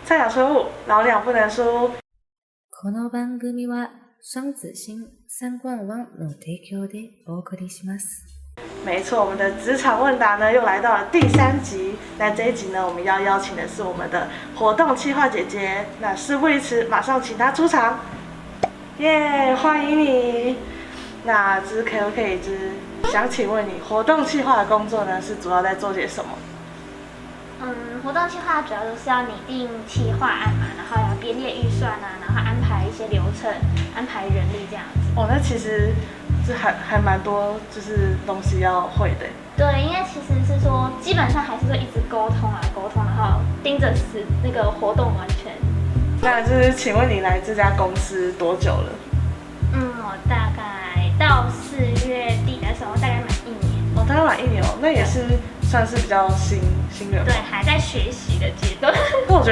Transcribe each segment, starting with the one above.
菜鸟说物，老鸟不能输。この番組は双子星三冠王の提供でお送りします。没错，我们的职场问答呢又来到了第3集。那这一集呢，我们要邀请的是我们的活动企划姐姐。那事不宜迟，马上请她出场。耶，欢迎你。那可不可以想请问你，活动企划的工作呢是主要在做些什么？活动计划主要就是要拟定企划案嘛，然后要编列预算啊，然后安排一些流程，安排人力这样子。哦，那其实这还蛮多，就是东西要会的。对，因为其实是说，基本上还是会一直沟通，然后盯着那个活动完全。那就是请问你来这家公司多久了？我大概到4月底的时候，大概满1年。哦，大概满1年哦，那也是算是比较新人。对，还在学习的阶段。那我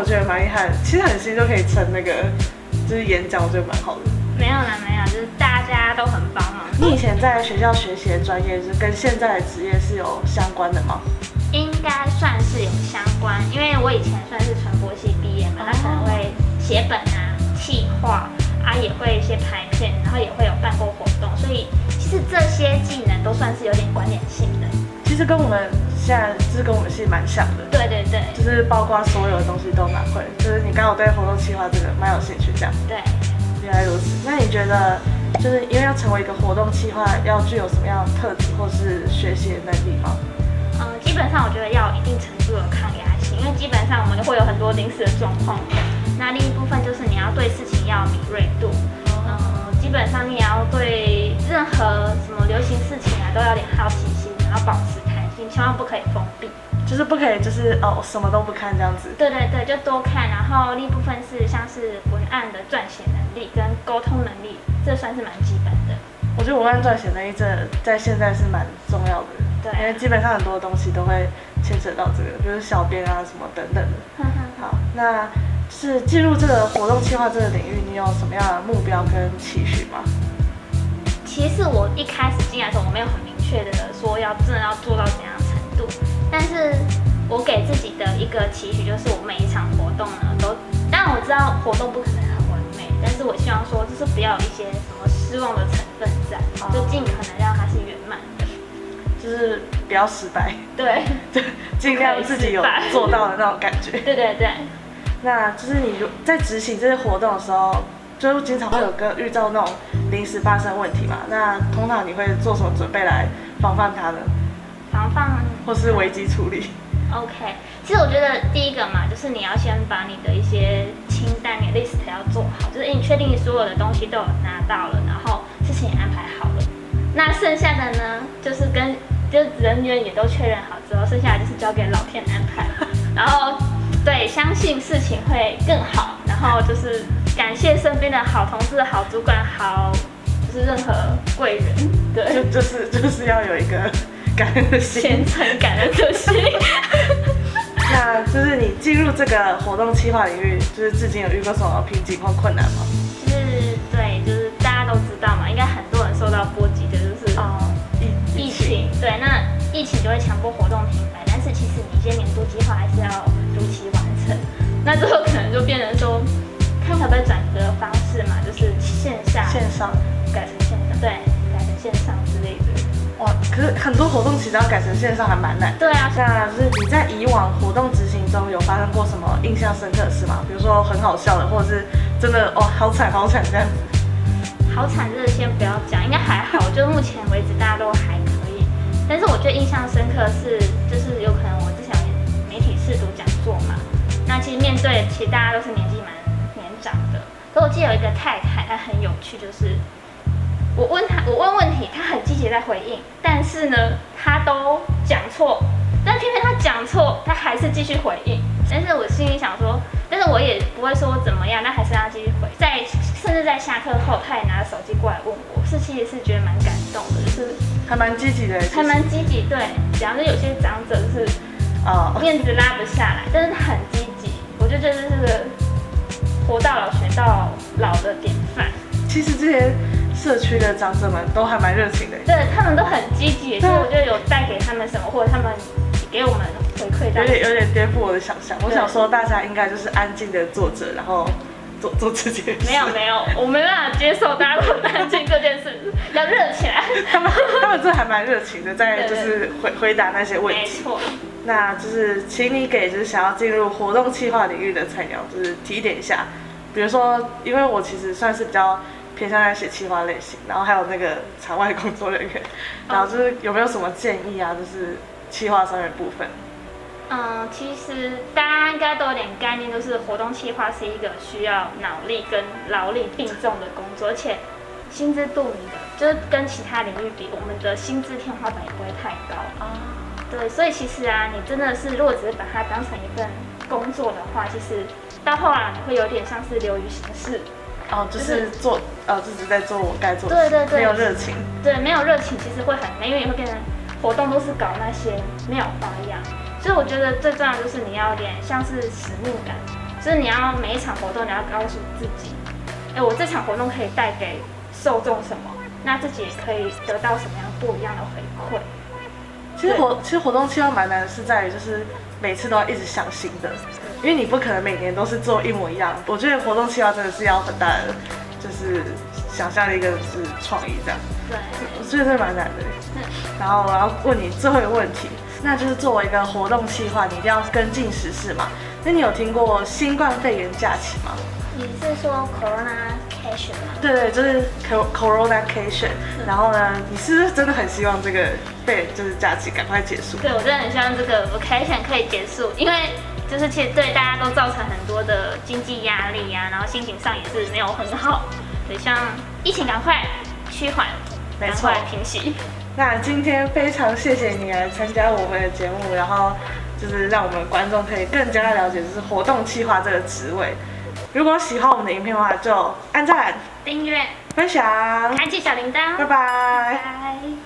觉得蛮厉害的，其实很新就可以成那个就是演讲，我觉得蛮好的。没有，就是大家都很帮忙。你以前在学校学习的专业，就是跟现在的职业是有相关的吗？应该算是有相关，因为我以前算是传播系毕业嘛，那可能会写本啊、企划啊，也会一些拍片，然后也会有办过活动，所以其实这些技能都算是有点关联性的。其实跟我们现在就是跟我们系蛮像的。对，就是包括所有的东西都蛮会，就是你刚好对活动企划这个蛮有兴趣这样。对，原来如此。那你觉得就是因为要成为一个活动企划，要具有什么样的特质或是学习的能力吗？基本上我觉得要有一定程度的抗压性，因为基本上我们会有很多临时的状况。那另一部分就是你要对事情要敏锐度，基本上你也要对任何什么流行事情啊都要有点好奇心，然后保持弹性，千万不可以封闭。就是不可以什么都不看这样子。对，就多看。然后另一部分是像是文案的撰写能力跟沟通能力，这算是蛮基本的。我觉得文案撰写能力真的在现在是蛮重要的。对，因为基本上很多东西都会牵扯到这个，比如小编啊什么等等的。好，那是进入这个活动企划这个领域，你有什么样的目标跟期许吗？其实我一开始进来的时候，我没有很明确的说真的要做到怎样的程度，但是我给自己的一个期许就是，我每一场活动呢当然我知道活动不可能很完美，但是我希望说就是不要有一些什么失望的成分在，就尽可能让它是圆满的。就是不要失败，对，就尽量自己有做到的那种感觉。对。那就是你在执行这些活动的时候，就经常会遇到那种临时发生问题嘛？那通常你会做什么准备来防范它呢？防范或是危机处理 ？OK， 其实我觉得第一个嘛，就是你要先把你的一些清单、你的 list 要做好，就是你确定你所有的东西都有拿到了，然后事情也安排好了。那剩下的呢，就是人员也都确认好之后，剩下的就是交给老天安排。然后对，相信事情会更好，然后就是感谢身边的好同事、好主管、就是任何贵人。对，就是要有一个感恩的心，虔诚感恩的心。那就是你进入这个活动企划领域，就是至今有遇过什么瓶颈或困难吗？就是大家都知道嘛，应该很多人受到波及的就是疫情。对，那疫情就会强迫活动停摆，但是其实你一些年度计划还是要如期完成。那之后可能就变成说，看可不可以转个方式嘛，就是线上改成线上，对，改成线上之类的。哇，可是很多活动其实要改成线上还蛮难。对啊，那就是你在以往活动执行中有发生过什么印象深刻的事吗？比如说很好笑的，或者是真的好惨这样子。好惨，这个先不要讲，应该还好。就目前为止大家都还可以，但是我觉得印象深刻是，就是有可能我之前有媒体试读讲座嘛，那其实面对其实大家都是年纪蛮年长的，可我记得有一个太太，她很有趣，就是我问问题，她很积极在回应，但是呢，她都讲错，但偏偏她讲错，她还是继续回应。但是我心里想说，但是我也不会说怎么样，但还是让她继续回。甚至在下课后，她也拿着手机过来问我，其实是觉得蛮感动的，就是还蛮积极的，还蛮积极。对，比方说有些长者就是面子拉不下来，但是他很积极，我觉得这是个活到老学到老的典范。其实这些社区的长者们都还蛮热情的，对他们都很积极，所以我觉得有带给他们什么，或者他们给我们回馈到有点颠覆我的想象。我想说大家应该就是安静的坐着，然后做这件事。没有，我没办法接受大家都很安静这件事，要热起来。他们真的还蛮热情的，在就是回答那些问题。没错。那就是请你给就是想要进入活动企划领域的菜鸟，就是提点一下。比如说，因为我其实算是比较偏向在写企划类型，然后还有那个场外工作人员，然后就是有没有什么建议啊？就是企划上面的部分。其实大家应该都有点概念，就是活动企划是一个需要脑力跟劳力并重的工作，而且薪资度你的就是跟其他领域比，我们的薪资天花板也不会太高啊。对，所以其实啊，你真的是如果只是把它当成一份工作的话，其实到后来你会有点像是流于形式。就是做自己在做我该做的事，对，没有热情。对，没有热情其实会很累，因为你会变成活动都是搞那些没有花样。所以我觉得最重要的就是你要有点像是使命感，就是你要每一场活动你要告诉自己，我这场活动可以带给受众什么，那自己也可以得到什么样不一样的回馈。其实活动计划蛮难的是在于就是每次都要一直想新的，因为你不可能每年都是做一模一样。我觉得活动计划真的是要很大的就是想象力跟是创意这样。对，我觉得这蛮难的。然后我要问你最后一个问题，那就是作为一个活动企划，你一定要跟进时事嘛？那你有听过新冠肺炎假期吗？你是说 Coronacation 吗？对，就是 Coronacation。然后呢，你是不是真的很希望这个就是假期赶快结束？对，我真的很希望这个 Vacation 可以结束，因为就是其实对大家都造成很多的经济压力啊，然后心情上也是没有很好，所以希望疫情赶快趋缓，赶快平息。那今天非常谢谢你来参加我们的节目，然后就是让我们观众可以更加了解就是活动企划这个职位。如果喜欢我们的影片的话，就按赞、订阅、分享、开启小铃铛，拜拜。拜。